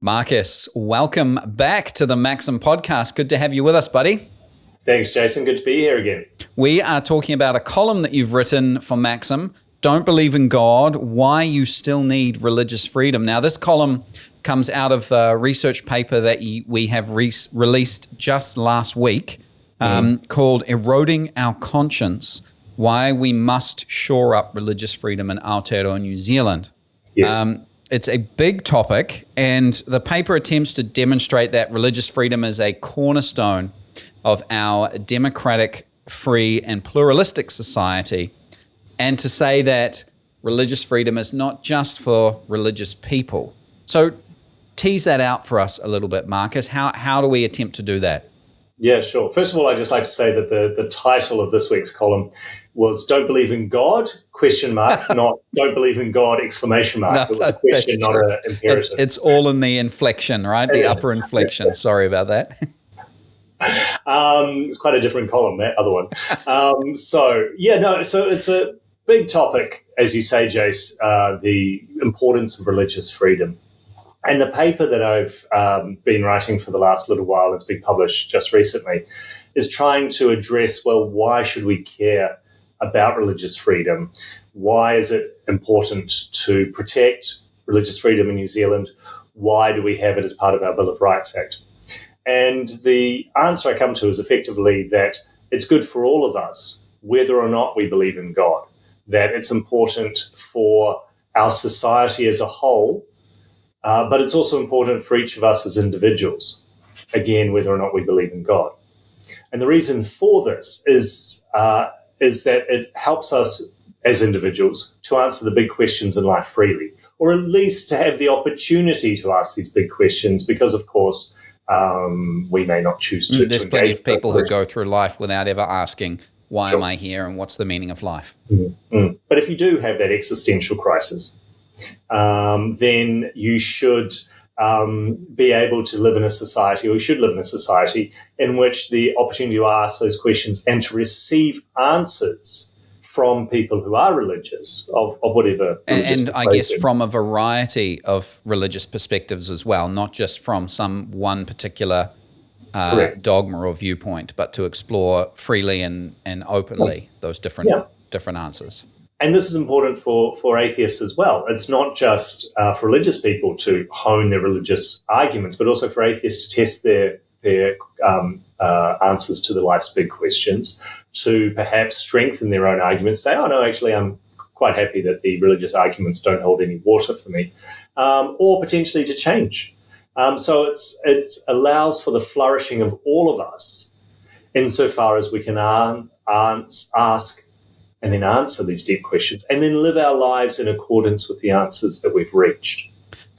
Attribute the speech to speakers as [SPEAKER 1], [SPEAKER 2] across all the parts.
[SPEAKER 1] Marcus, welcome back to the Maxim podcast. Good to have you with us, buddy.
[SPEAKER 2] Thanks, Jason. Good to be here again.
[SPEAKER 1] We are talking about a column that you've written for Maxim, Don't Believe in God, Why You Still Need Religious Freedom. Now, this column comes out of a research paper that we have released just last week called Eroding Our Conscience, Why We Must Shore Up Religious Freedom in Aotearoa, New Zealand.
[SPEAKER 2] Yes.
[SPEAKER 1] It's a big topic, and the paper attempts to demonstrate that religious freedom is a cornerstone of our democratic, free, and pluralistic society, and to say that religious freedom is not just for religious people. So tease that out for us a little bit, Marcus. How do we attempt to do that?
[SPEAKER 2] Yeah, sure. First of all, I'd just like to say that the title of this week's column was Don't Believe in God, ? Not Don't Believe in God, ! It was a question, not an imperative.
[SPEAKER 1] It's all in the inflection, right? The upper inflection. Sorry about that.
[SPEAKER 2] It's quite a different column, that other one. So it's a big topic, as you say, Jace, the importance of religious freedom. And the paper that I've been writing for the last little while, it's been published just recently, is trying to address, well, why should we care about religious freedom? Why is it important to protect religious freedom in New Zealand? Why do we have it as part of our Bill of Rights Act? And the answer I come to is effectively that it's good for all of us, whether or not we believe in God, that it's important for our society as a whole, but it's also important for each of us as individuals, again, whether or not we believe in God. And the reason for this is that it helps us as individuals to answer the big questions in life freely, or at least to have the opportunity to ask these big questions, because, of course, we may not choose to.
[SPEAKER 1] There's plenty of people who go through life without ever asking, why am I here and what's the meaning of life?
[SPEAKER 2] Mm-hmm. But if you do have that existential crisis, then you should be able to live in a society, or you should live in a society in which the opportunity to ask those questions and to receive answers from people who are religious, of whatever.
[SPEAKER 1] And I guess from a variety of religious perspectives as well, not just from some one particular dogma or viewpoint, but to explore freely and openly those different answers.
[SPEAKER 2] And this is important for atheists as well. It's not just for religious people to hone their religious arguments, but also for atheists to test their answers to the life's big questions, to perhaps strengthen their own arguments, say, oh, no, actually, I'm quite happy that the religious arguments don't hold any water for me, or potentially to change. So it allows for the flourishing of all of us insofar as we can ask and then answer these deep questions, and then live our lives in accordance with the answers that we've reached.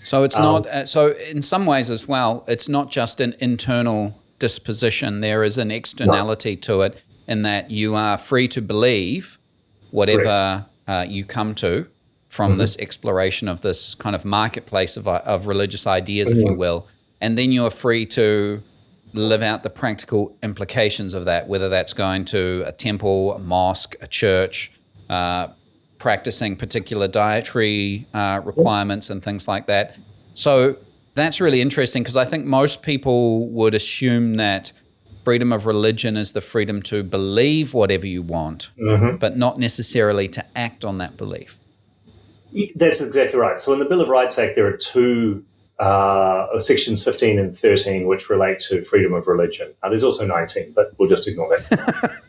[SPEAKER 1] So it's not. So in some ways as well, it's not just an internal disposition. There is an externality to it, in that you are free to believe whatever you come to from this exploration of this kind of marketplace of religious ideas, if you will, and then you are free to live out the practical implications of that, whether that's going to a temple, a mosque, a church, practicing particular dietary requirements and things like that. So that's really interesting, because I think most people would assume that freedom of religion is the freedom to believe whatever you want, but not necessarily to act on that belief.
[SPEAKER 2] That's exactly right. So in the Bill of Rights Act, there are two sections 15 and 13 which relate to freedom of religion. There's also 19, but we'll just ignore that.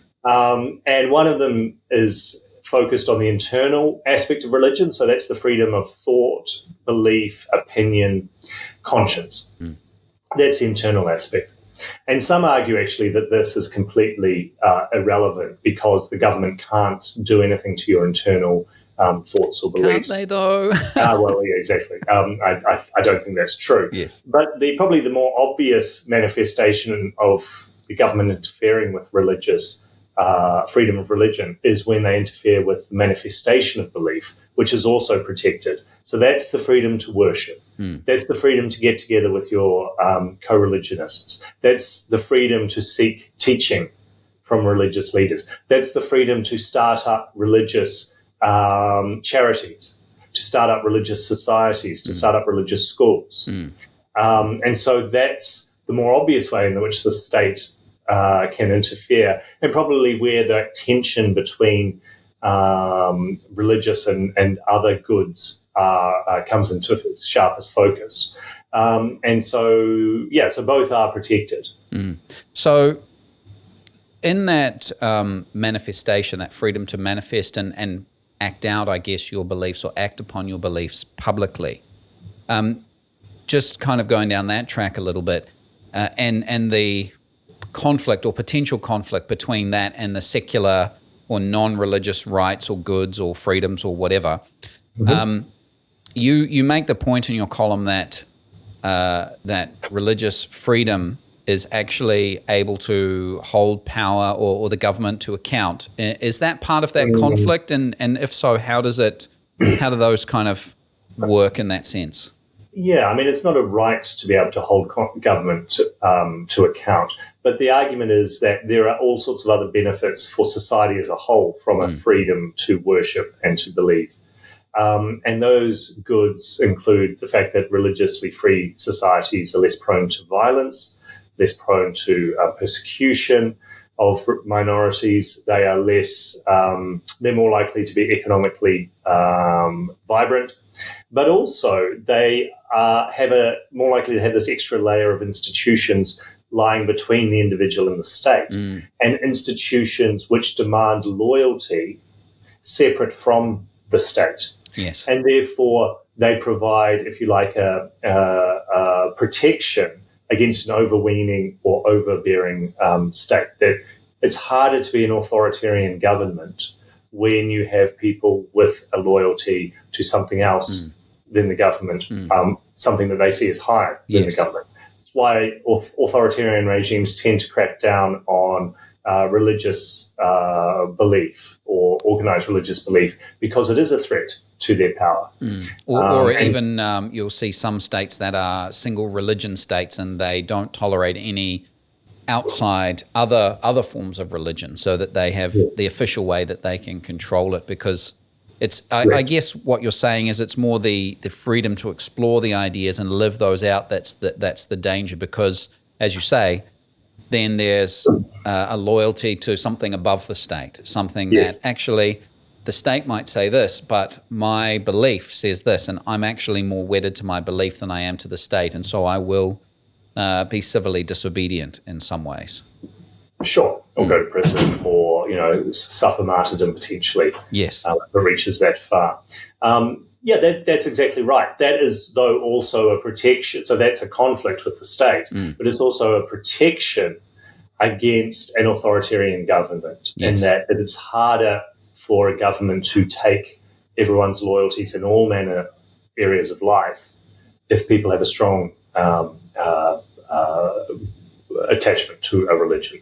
[SPEAKER 2] And one of them is focused on the internal aspect of religion. So that's the freedom of thought, belief, opinion, conscience. That's the internal aspect. And some argue actually that this is completely irrelevant, because the government can't do anything to your internal thoughts or beliefs.
[SPEAKER 1] Can't they, though?
[SPEAKER 2] Well, yeah, exactly. I don't think that's true.
[SPEAKER 1] Yes.
[SPEAKER 2] But probably the more obvious manifestation of the government interfering with religious freedom of religion is when they interfere with the manifestation of belief, which is also protected. So that's the freedom to worship. That's the freedom to get together with your co-religionists. That's the freedom to seek teaching from religious leaders. That's the freedom to start up religious charities, to start up religious societies, to start up religious schools. And so that's the more obvious way in which the state can interfere, and probably where the tension between religious and other goods comes into its sharpest focus. And so both are protected.
[SPEAKER 1] So in that manifestation, that freedom to manifest and act out, I guess, your beliefs or act upon your beliefs publicly, just kind of going down that track a little bit, and the conflict or potential conflict between that and the secular or non-religious rights or goods or freedoms or whatever. You make the point in your column that that religious freedom is actually able to hold power or the government to account. Is that part of that conflict? And if so, how do those kind of work in that sense?
[SPEAKER 2] Yeah, I mean, it's not a right to be able to hold government to account, but the argument is that there are all sorts of other benefits for society as a whole from a freedom to worship and to believe. And those goods include the fact that religiously free societies are less prone to violence, less prone to persecution of minorities. They are they're more likely to be economically vibrant, but also they more likely to have this extra layer of institutions lying between the individual and the state, and institutions which demand loyalty separate from the state.
[SPEAKER 1] Yes.
[SPEAKER 2] And therefore they provide, if you like, a protection against an overweening or overbearing state. That it's harder to be an authoritarian government when you have people with a loyalty to something else than the government, something that they see as higher than the government. It's why authoritarian regimes tend to crack down on religious belief or organized religious belief, because it is a threat to their power.
[SPEAKER 1] Or even you'll see some states that are single religion states and they don't tolerate any outside other forms of religion, so that they have the official way that they can control it, because it's I guess what you're saying is it's more the freedom to explore the ideas and live those out that's the danger, because as you say, then there's a loyalty to something above the state, something that actually the state might say this, but my belief says this, and I'm actually more wedded to my belief than I am to the state, and so I will be civilly disobedient in some ways.
[SPEAKER 2] Sure, or go to prison, or suffer martyrdom potentially.
[SPEAKER 1] Yes,
[SPEAKER 2] if it reaches that far. That's exactly right. That is, though, also a protection. So that's a conflict with the state, but it's also a protection against an authoritarian government, in that it's harder for a government to take everyone's loyalties in all manner areas of life if people have a strong attachment to a religion.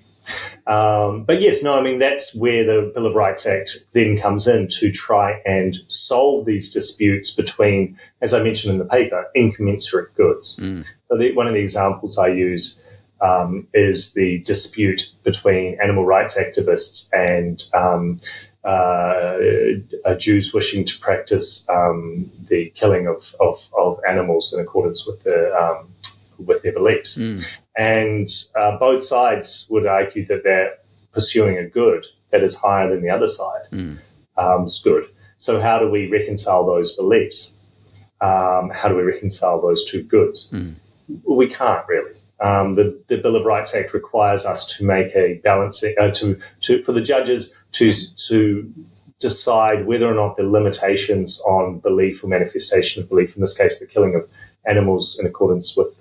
[SPEAKER 2] That's where the Bill of Rights Act then comes in to try and solve these disputes between, as I mentioned in the paper, incommensurate goods. So one of the examples I use is the dispute between animal rights activists and Jews wishing to practice the killing of animals in accordance with their beliefs. And both sides would argue that they're pursuing a good that is higher than the other side's good. So how do we reconcile those beliefs? How do we reconcile those two goods? We can't really. The Bill of Rights Act requires us to make a balancing, for the judges to decide whether or not the limitations on belief or manifestation of belief, in this case the killing of animals in accordance with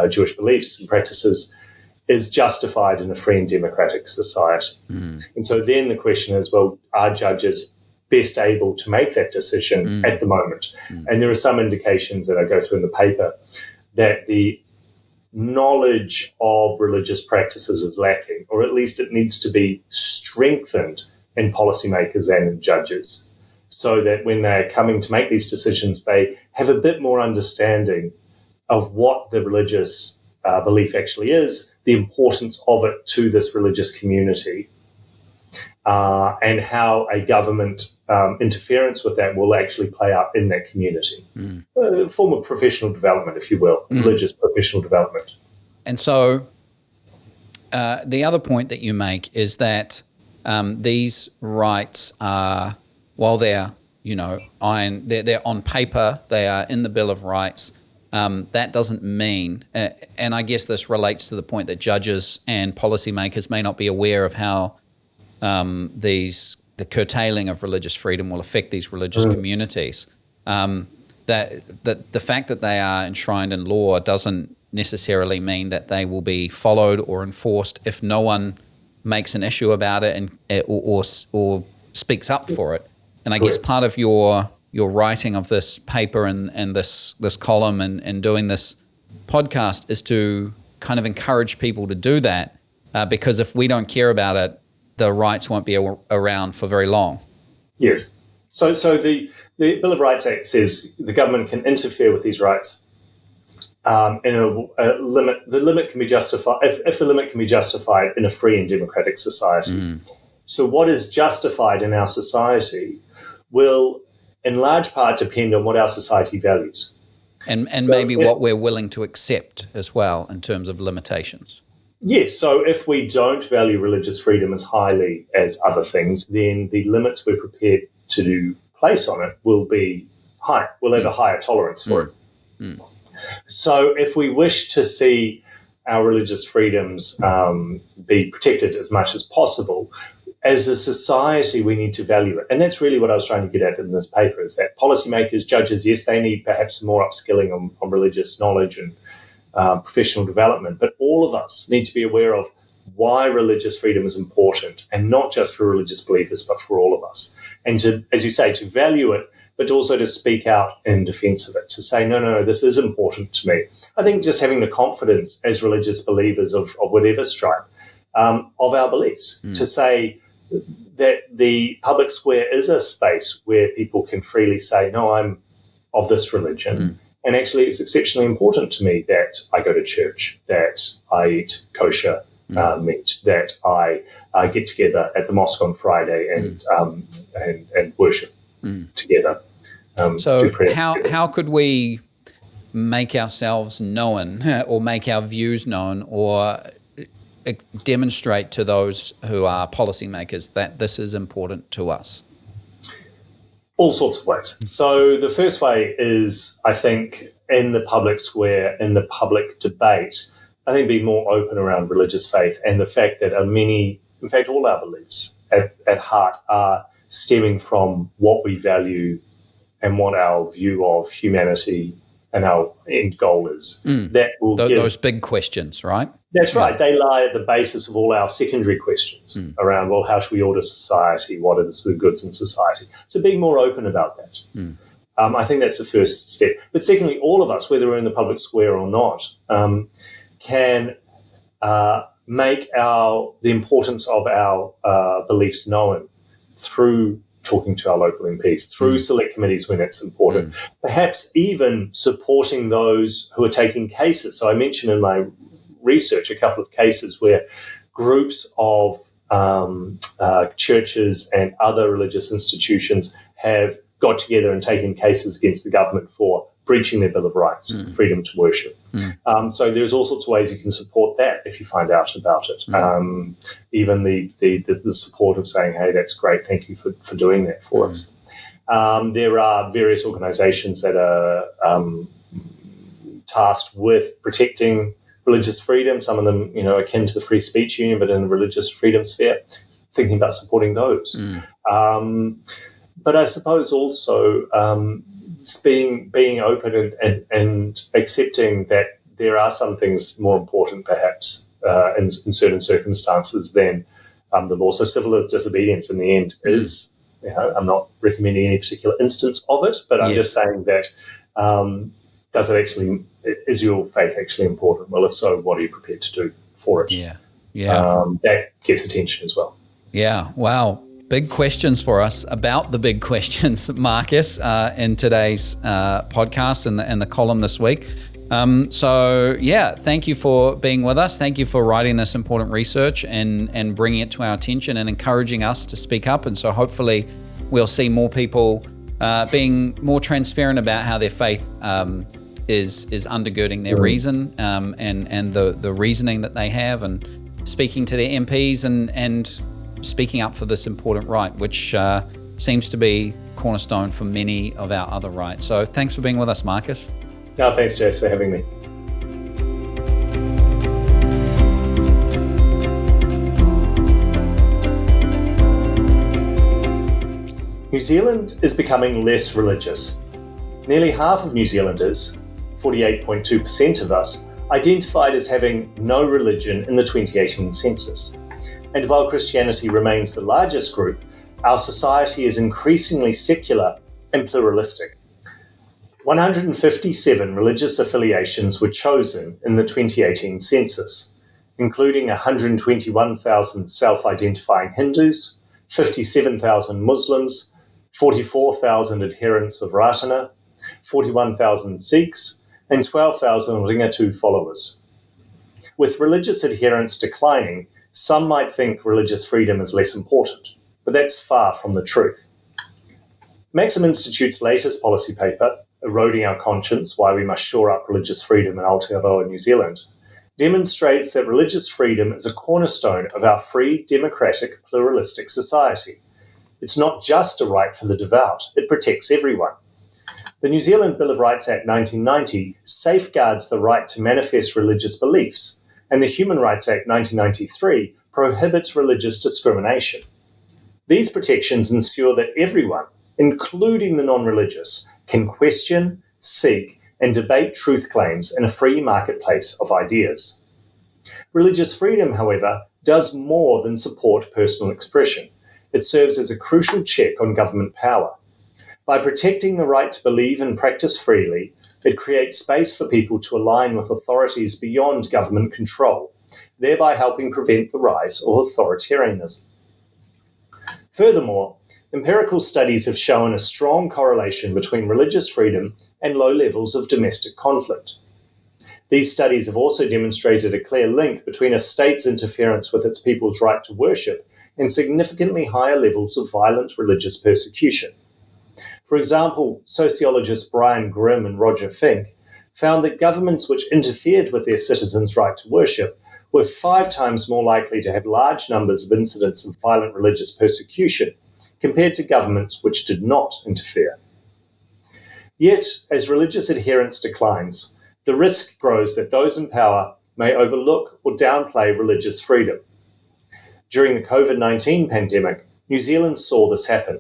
[SPEAKER 2] Jewish beliefs and practices, is justified in a free and democratic society. And so then the question is, well, are judges best able to make that decision at the moment? And there are some indications that I go through in the paper that the knowledge of religious practices is lacking, or at least it needs to be strengthened in policymakers and in judges, so that when they're coming to make these decisions, they have a bit more understanding of what the religious belief actually is, the importance of it to this religious community, and how a government interference with that will actually play out in that community. A form of professional development, if you will, religious professional development.
[SPEAKER 1] And so the other point that you make is that these rights are, while they're, they're on paper, they are in the Bill of Rights, that doesn't mean, and I guess this relates to the point that judges and policymakers may not be aware of how the curtailing of religious freedom will affect these religious communities. That the fact that they are enshrined in law doesn't necessarily mean that they will be followed or enforced if no one makes an issue about it or speaks up for it. And I guess part of your writing of this paper and this column and doing this podcast is to kind of encourage people to do that, because if we don't care about it, the rights won't be around for very long.
[SPEAKER 2] Yes. So the Bill of Rights Act says the government can interfere with these rights in a limit. The limit can be justified if the limit can be justified in a free and democratic society. So what is justified in our society will, in large part, depend on what our society values.
[SPEAKER 1] And maybe what we're willing to accept as well in terms of limitations.
[SPEAKER 2] Yes, so if we don't value religious freedom as highly as other things, then the limits we're prepared to place on it will be higher. We'll have a higher tolerance for it. So if we wish to see our religious freedoms be protected as much as possible, as a society, we need to value it. And that's really what I was trying to get at in this paper, is that policymakers, judges, yes, they need perhaps some more upskilling on religious knowledge and professional development, but all of us need to be aware of why religious freedom is important, and not just for religious believers, but for all of us. And to, as you say, to value it, but also to speak out in defense of it, to say, no, this is important to me. I think just having the confidence as religious believers of whatever stripe, of our beliefs, to say that the public square is a space where people can freely say, no, I'm of this religion. And actually, it's exceptionally important to me that I go to church, that I eat kosher meat, that I get together at the mosque on Friday and worship together.
[SPEAKER 1] So how could we make ourselves known or make our views known or demonstrate to those who are policymakers that this is important to us?
[SPEAKER 2] All sorts of ways. So the first way is, I think, in the public square, in the public debate, I think be more open around religious faith and the fact that many, in fact, all our beliefs at heart are stemming from what we value and what our view of humanity and our end goal is. That will
[SPEAKER 1] those big questions, right?
[SPEAKER 2] That's right. They lie at the basis of all our secondary questions around, well, how should we order society? What are the goods in society? So being more open about that. I think that's the first step. But secondly, all of us, whether we're in the public square or not, can make the importance of our beliefs known through talking to our local MPs, through select committees when it's important, perhaps even supporting those who are taking cases. So I mentioned in my research a couple of cases where groups of churches and other religious institutions have got together and taken cases against the government for breaching their Bill of Rights, freedom to worship. So there's all sorts of ways you can support that if you find out about it. Even the support of saying, hey, that's great, thank you for doing that for us. There are various organizations that are tasked with protecting religious freedom, some of them, akin to the Free Speech Union, but in the religious freedom sphere, thinking about supporting those. But I suppose also being open and accepting that there are some things more important, perhaps, in certain circumstances than the law. So civil disobedience in the end is, I'm not recommending any particular instance of it, but I'm just saying that is your faith actually important? Well, if so, what are you prepared to do for it? That gets attention as well. Yeah.
[SPEAKER 1] Wow. Big questions for us about the big questions, Marcus, in today's podcast and the column this week. Thank you for being with us. Thank you for writing this important research and bringing it to our attention and encouraging us to speak up. And so hopefully we'll see more people being more transparent about how their faith is undergirding their reason and the reasoning that they have, and speaking to their MPs and speaking up for this important right, which seems to be cornerstone for many of our other rights. So thanks for being with us, Marcus.
[SPEAKER 2] No, thanks, Jace, for having me. New Zealand is becoming less religious. Nearly half of New Zealanders, 48.2% of us, identified as having no religion in the 2018 census. And while Christianity remains the largest group, our society is increasingly secular and pluralistic. 157 religious affiliations were chosen in the 2018 census, including 121,000 self-identifying Hindus, 57,000 Muslims, 44,000 adherents of Ratana, 41,000 Sikhs, and 12,000 Ringatu followers. With religious adherence declining, some might think religious freedom is less important, but that's far from the truth. Maxim Institute's latest policy paper, Eroding Our Conscience, Why We Must Shore Up Religious Freedom in Aotearoa New Zealand, demonstrates that religious freedom is a cornerstone of our free, democratic, pluralistic society. It's not just a right for the devout, it protects everyone. The New Zealand Bill of Rights Act 1990 safeguards the right to manifest religious beliefs, and the Human Rights Act 1993 prohibits religious discrimination. These protections ensure that everyone, including the non-religious, can question, seek, and debate truth claims in a free marketplace of ideas. Religious freedom, however, does more than support personal expression. It serves as a crucial check on government power. By protecting the right to believe and practice freely, it creates space for people to align with authorities beyond government control, thereby helping prevent the rise of authoritarianism. Furthermore, empirical studies have shown a strong correlation between religious freedom and low levels of domestic conflict. These studies have also demonstrated a clear link between a state's interference with its people's right to worship and significantly higher levels of violent religious persecution. For example, sociologists Brian Grimm and Roger Fink found that governments which interfered with their citizens' right to worship were 5 times more likely to have large numbers of incidents of violent religious persecution compared to governments which did not interfere. Yet, as religious adherence declines, the risk grows that those in power may overlook or downplay religious freedom. During the COVID-19 pandemic, New Zealand saw this happen.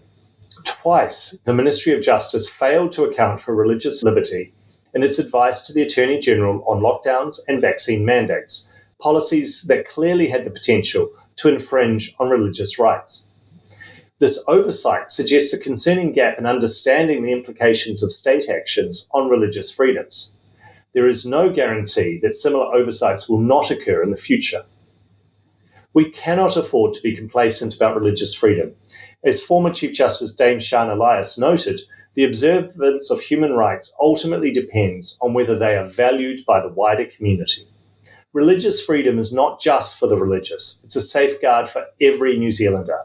[SPEAKER 2] Twice, the Ministry of Justice failed to account for religious liberty in its advice to the Attorney General on lockdowns and vaccine mandates, policies that clearly had the potential to infringe on religious rights. This oversight suggests a concerning gap in understanding the implications of state actions on religious freedoms. There is no guarantee that similar oversights will not occur in the future. We cannot afford to be complacent about religious freedom. As former Chief Justice Dame Sian Elias noted, the observance of human rights ultimately depends on whether they are valued by the wider community. Religious freedom is not just for the religious, it's a safeguard for every New Zealander.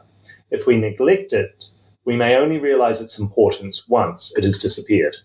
[SPEAKER 2] If we neglect it, we may only realise its importance once it has disappeared.